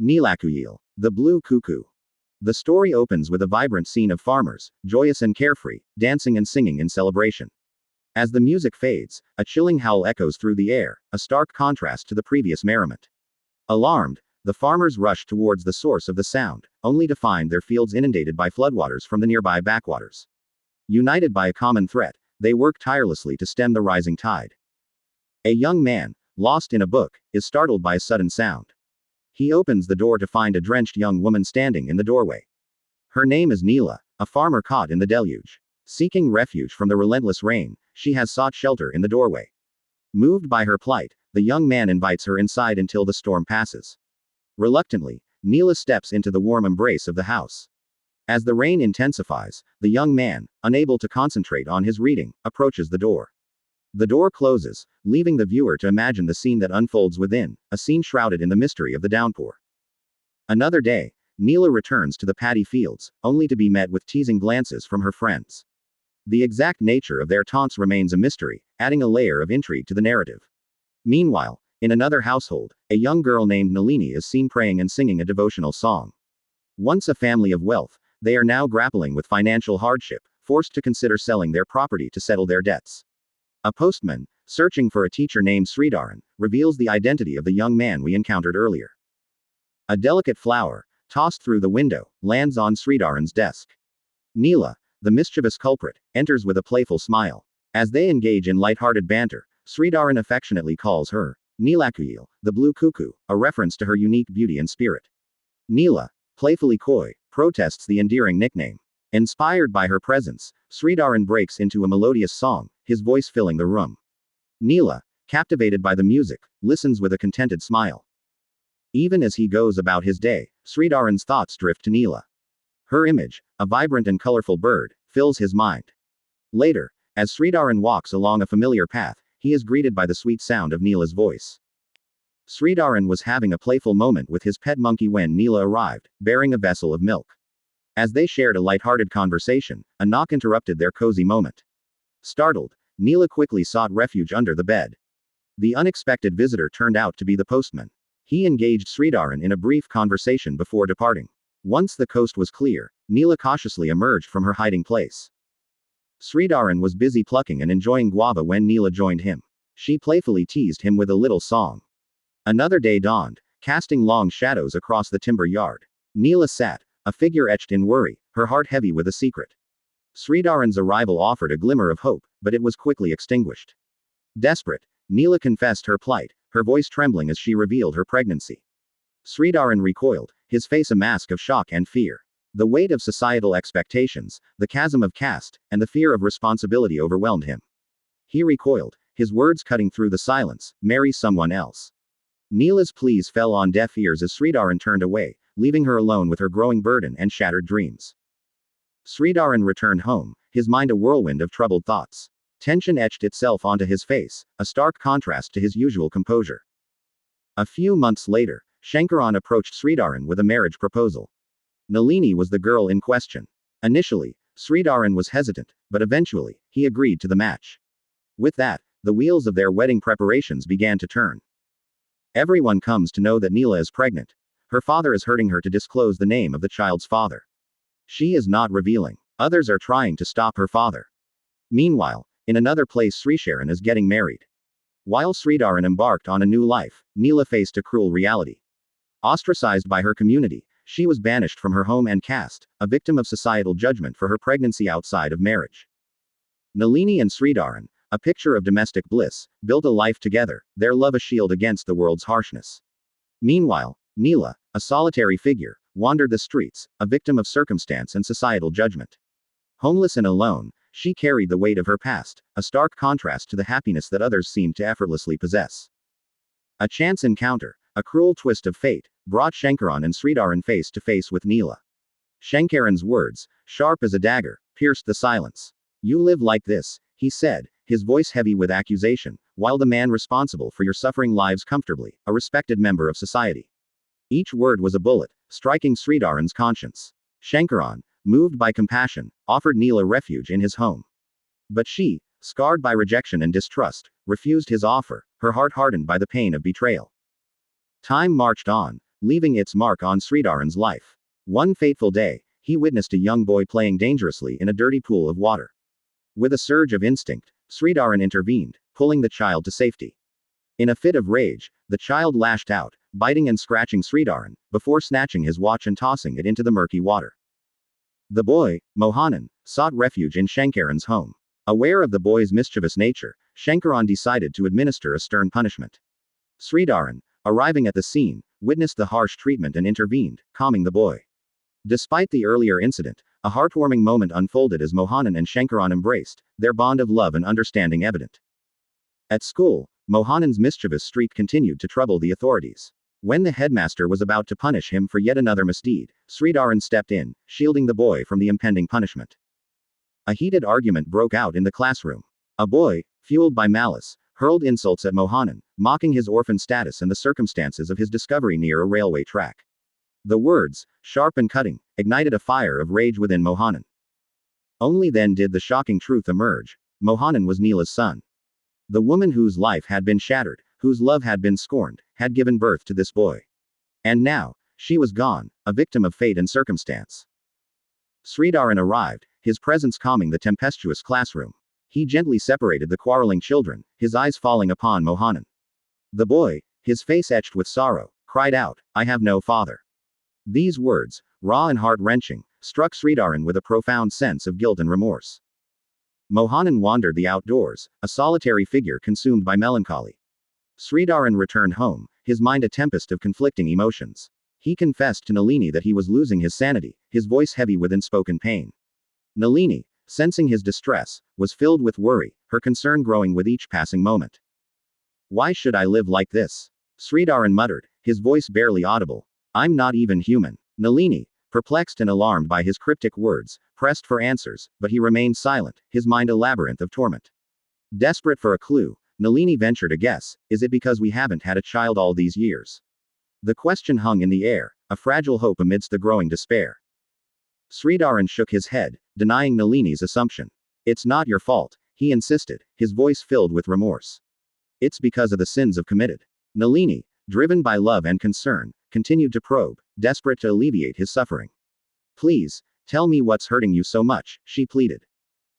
Nilakuyil, the Blue Cuckoo. The story opens with a vibrant scene of farmers, joyous and carefree, dancing and singing in celebration. As the music fades, a chilling howl echoes through the air, a stark contrast to the previous merriment. Alarmed, the farmers rush towards the source of the sound, only to find their fields inundated by floodwaters from the nearby backwaters. United by a common threat, they work tirelessly to stem the rising tide. A young man, lost in a book, is startled by a sudden sound. He opens the door to find a drenched young woman standing in the doorway. Her name is Neela, a farmer caught in the deluge. Seeking refuge from the relentless rain, she has sought shelter in the doorway. Moved by her plight, the young man invites her inside until the storm passes. Reluctantly, Neela steps into the warm embrace of the house. As the rain intensifies, the young man, unable to concentrate on his reading, approaches the door. The door closes, leaving the viewer to imagine the scene that unfolds within, a scene shrouded in the mystery of the downpour. Another day, Neela returns to the paddy fields, only to be met with teasing glances from her friends. The exact nature of their taunts remains a mystery, adding a layer of intrigue to the narrative. Meanwhile, in another household, a young girl named Nalini is seen praying and singing a devotional song. Once a family of wealth, they are now grappling with financial hardship, forced to consider selling their property to settle their debts. A postman, searching for a teacher named Sridharan, reveals the identity of the young man we encountered earlier. A delicate flower, tossed through the window, lands on Sridharan's desk. Neela, the mischievous culprit, enters with a playful smile. As they engage in light-hearted banter, Sridharan affectionately calls her Nilakuyil, the Blue Cuckoo, a reference to her unique beauty and spirit. Neela, playfully coy, protests the endearing nickname. Inspired by her presence, Sridharan breaks into a melodious song, his voice filling the room. Neela, captivated by the music, listens with a contented smile. Even as he goes about his day, Sridharan's thoughts drift to Neela. Her image, a vibrant and colorful bird, fills his mind. Later, as Sridharan walks along a familiar path, he is greeted by the sweet sound of Neela's voice. Sridharan was having a playful moment with his pet monkey when Neela arrived, bearing a vessel of milk. As they shared a light-hearted conversation, a knock interrupted their cozy moment. Startled, Neela quickly sought refuge under the bed. The unexpected visitor turned out to be the postman. He engaged Sridharan in a brief conversation before departing. Once the coast was clear, Neela cautiously emerged from her hiding place. Sridharan was busy plucking and enjoying guava when Neela joined him. She playfully teased him with a little song. Another day dawned, casting long shadows across the timber yard. Neela sat, a figure etched in worry, her heart heavy with a secret. Sridharan's arrival offered a glimmer of hope, but it was quickly extinguished. Desperate, Neela confessed her plight, her voice trembling as she revealed her pregnancy. Sridharan recoiled, his face a mask of shock and fear. The weight of societal expectations, the chasm of caste, and the fear of responsibility overwhelmed him. He recoiled, his words cutting through the silence, "Marry someone else." Neela's pleas fell on deaf ears as Sridharan turned away, leaving her alone with her growing burden and shattered dreams. Sridharan returned home, his mind a whirlwind of troubled thoughts. Tension etched itself onto his face, a stark contrast to his usual composure. A few months later, Shankaran approached Sridharan with a marriage proposal. Nalini was the girl in question. Initially, Sridharan was hesitant, but eventually, he agreed to the match. With that, the wheels of their wedding preparations began to turn. Everyone comes to know that Neela is pregnant. Her father is hurting her to disclose the name of the child's father. She is not revealing. Others are trying to stop her father. Meanwhile, in another place Srisharan is getting married. While Sridharan embarked on a new life, Neela faced a cruel reality. Ostracized by her community, she was banished from her home and caste, a victim of societal judgment for her pregnancy outside of marriage. Nalini and Sridharan, a picture of domestic bliss, built a life together, their love a shield against the world's harshness. Meanwhile, Neela, a solitary figure, wandered the streets, a victim of circumstance and societal judgment. Homeless and alone, she carried the weight of her past, a stark contrast to the happiness that others seemed to effortlessly possess. A chance encounter, a cruel twist of fate, brought Shankaran and Sridharan face to face with Neela. Shankaran's words, sharp as a dagger, pierced the silence. "You live like this," he said, his voice heavy with accusation, "while the man responsible for your suffering lives comfortably, a respected member of society." Each word was a bullet, striking Sridharan's conscience. Shankaran, moved by compassion, offered Neela refuge in his home. But she, scarred by rejection and distrust, refused his offer, her heart hardened by the pain of betrayal. Time marched on, leaving its mark on Sridharan's life. One fateful day, he witnessed a young boy playing dangerously in a dirty pool of water. With a surge of instinct, Sridharan intervened, pulling the child to safety. In a fit of rage, the child lashed out, biting and scratching Sridharan, before snatching his watch and tossing it into the murky water. The boy, Mohanan, sought refuge in Shankaran's home. Aware of the boy's mischievous nature, Shankaran decided to administer a stern punishment. Sridharan, arriving at the scene, witnessed the harsh treatment and intervened, calming the boy. Despite the earlier incident, a heartwarming moment unfolded as Mohanan and Shankaran embraced, their bond of love and understanding evident. At school, Mohanan's mischievous streak continued to trouble the authorities. When the headmaster was about to punish him for yet another misdeed, Sridharan stepped in, shielding the boy from the impending punishment. A heated argument broke out in the classroom. A boy, fueled by malice, hurled insults at Mohanan, mocking his orphan status and the circumstances of his discovery near a railway track. The words, sharp and cutting, ignited a fire of rage within Mohanan. Only then did the shocking truth emerge. Mohanan was Neela's son. The woman whose life had been shattered, whose love had been scorned, had given birth to this boy. And now, she was gone, a victim of fate and circumstance. Sridharan arrived, his presence calming the tempestuous classroom. He gently separated the quarreling children, his eyes falling upon Mohanan. The boy, his face etched with sorrow, cried out, "I have no father." These words, raw and heart-wrenching, struck Sridharan with a profound sense of guilt and remorse. Mohanan wandered the outdoors, a solitary figure consumed by melancholy. Sridharan returned home, his mind a tempest of conflicting emotions. He confessed to Nalini that he was losing his sanity, his voice heavy with unspoken pain. Nalini, sensing his distress, was filled with worry, her concern growing with each passing moment. "Why should I live like this?" Sridharan muttered, his voice barely audible. "I'm not even human." Nalini, perplexed and alarmed by his cryptic words, pressed for answers, but he remained silent, his mind a labyrinth of torment. Desperate for a clue, Nalini ventured a guess, "Is it because we haven't had a child all these years?" The question hung in the air, a fragile hope amidst the growing despair. Sridharan shook his head, denying Nalini's assumption. "It's not your fault," he insisted, his voice filled with remorse. "It's because of the sins I've committed." Nalini, driven by love and concern, continued to probe, desperate to alleviate his suffering. "Please, tell me what's hurting you so much," she pleaded.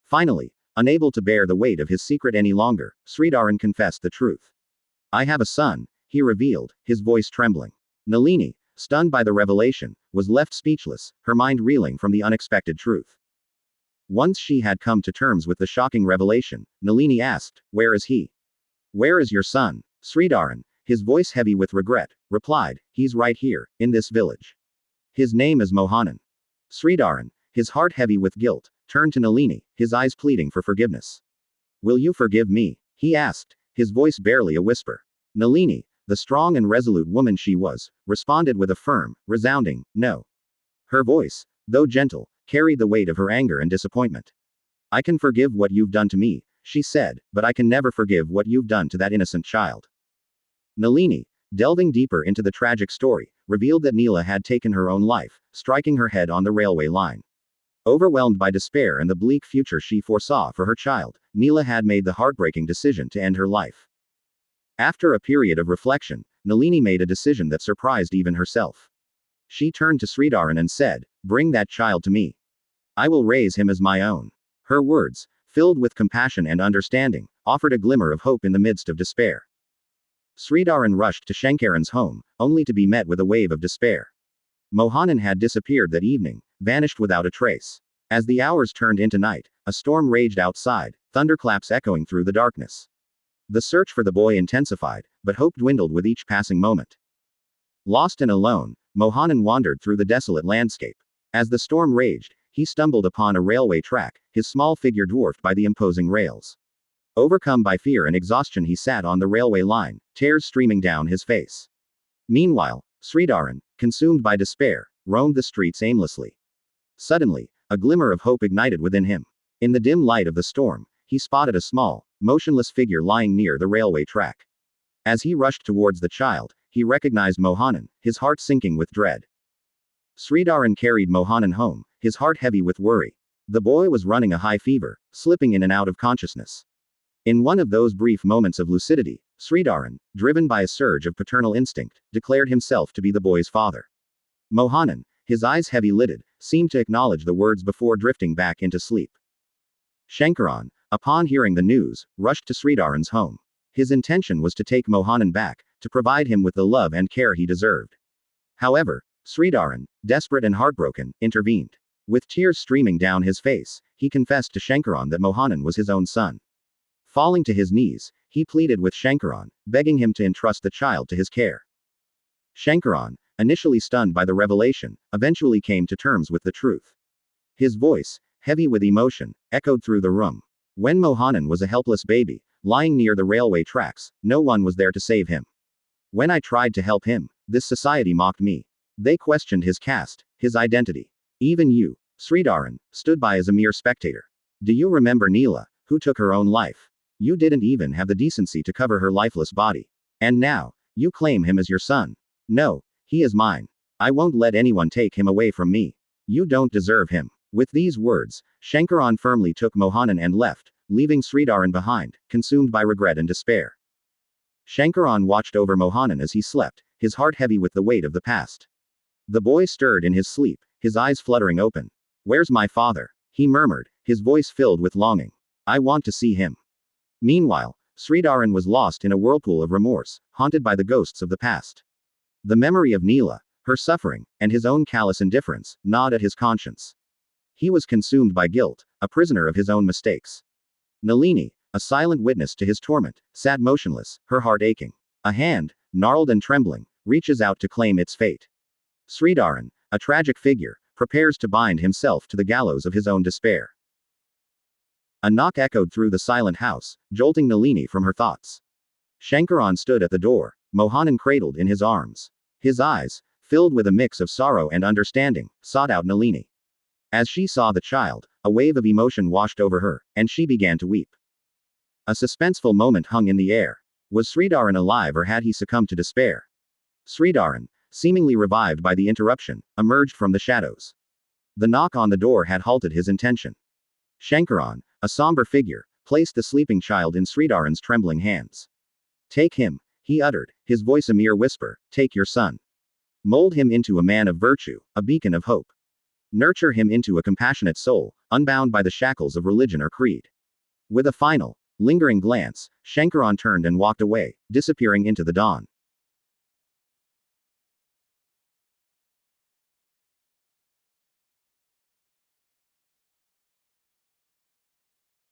Finally, unable to bear the weight of his secret any longer, Sridharan confessed the truth. "I have a son," he revealed, his voice trembling. Nalini, stunned by the revelation, was left speechless, her mind reeling from the unexpected truth. Once she had come to terms with the shocking revelation, Nalini asked, "Where is he?" "Where is your son?" Sridharan, his voice heavy with regret, replied, "He's right here, in this village. His name is Mohanan." Sridharan, his heart heavy with guilt, turned to Nalini, his eyes pleading for forgiveness. "Will you forgive me?" he asked, his voice barely a whisper. Nalini, the strong and resolute woman she was, responded with a firm, resounding, "No." Her voice, though gentle, carried the weight of her anger and disappointment. "I can forgive what you've done to me," she said, "but I can never forgive what you've done to that innocent child." Nalini, delving deeper into the tragic story, revealed that Neela had taken her own life, striking her head on the railway line. Overwhelmed by despair and the bleak future she foresaw for her child, Neela had made the heartbreaking decision to end her life. After a period of reflection, Nalini made a decision that surprised even herself. She turned to Sridharan and said, "Bring that child to me. I will raise him as my own." Her words, filled with compassion and understanding, offered a glimmer of hope in the midst of despair. Sridharan rushed to Shankaran's home, only to be met with a wave of despair. Mohanan had disappeared that evening, vanished without a trace. As the hours turned into night, a storm raged outside, thunderclaps echoing through the darkness. The search for the boy intensified, but hope dwindled with each passing moment. Lost and alone, Mohanan wandered through the desolate landscape. As the storm raged, he stumbled upon a railway track, his small figure dwarfed by the imposing rails. Overcome by fear and exhaustion, he sat on the railway line, tears streaming down his face. Meanwhile, Sridharan, consumed by despair, roamed the streets aimlessly. Suddenly, a glimmer of hope ignited within him. In the dim light of the storm, he spotted a small, motionless figure lying near the railway track. As he rushed towards the child, he recognized Mohanan, his heart sinking with dread. Sridharan carried Mohanan home, his heart heavy with worry. The boy was running a high fever, slipping in and out of consciousness. In one of those brief moments of lucidity, Sridharan, driven by a surge of paternal instinct, declared himself to be the boy's father. Mohanan, his eyes heavy-lidded, seemed to acknowledge the words before drifting back into sleep. Shankaran, upon hearing the news, rushed to Sridharan's home. His intention was to take Mohanan back, to provide him with the love and care he deserved. However, Sridharan, desperate and heartbroken, intervened. With tears streaming down his face, he confessed to Shankaran that Mohanan was his own son. Falling to his knees, he pleaded with Shankaran, begging him to entrust the child to his care. Shankaran, initially stunned by the revelation, eventually came to terms with the truth. His voice, heavy with emotion, echoed through the room. When Mohanan was a helpless baby, lying near the railway tracks, no one was there to save him. When I tried to help him, this society mocked me. They questioned his caste, his identity. Even you, Sridharan, stood by as a mere spectator. Do you remember Neela, who took her own life? You didn't even have the decency to cover her lifeless body. And now, you claim him as your son. No, he is mine. I won't let anyone take him away from me. You don't deserve him. With these words, Shankaran firmly took Mohanan and left, leaving Sridharan behind, consumed by regret and despair. Shankaran watched over Mohanan as he slept, his heart heavy with the weight of the past. The boy stirred in his sleep, his eyes fluttering open. Where's my father? He murmured, his voice filled with longing. I want to see him. Meanwhile, Sridharan was lost in a whirlpool of remorse, haunted by the ghosts of the past. The memory of Neela, her suffering, and his own callous indifference, gnawed at his conscience. He was consumed by guilt, a prisoner of his own mistakes. Nalini, a silent witness to his torment, sat motionless, her heart aching. A hand, gnarled and trembling, reaches out to claim its fate. Sridharan, a tragic figure, prepares to bind himself to the gallows of his own despair. A knock echoed through the silent house, jolting Nalini from her thoughts. Shankaran stood at the door, Mohanan cradled in his arms. His eyes, filled with a mix of sorrow and understanding, sought out Nalini. As she saw the child, a wave of emotion washed over her, and she began to weep. A suspenseful moment hung in the air. Was Sridharan alive or had he succumbed to despair? Sridharan, seemingly revived by the interruption, emerged from the shadows. The knock on the door had halted his intention. Shankaran, a somber figure, placed the sleeping child in Sridharan's trembling hands. Take him, he uttered, his voice a mere whisper, take your son. Mold him into a man of virtue, a beacon of hope. Nurture him into a compassionate soul, unbound by the shackles of religion or creed. With a final, lingering glance, Shankaran turned and walked away, disappearing into the dawn.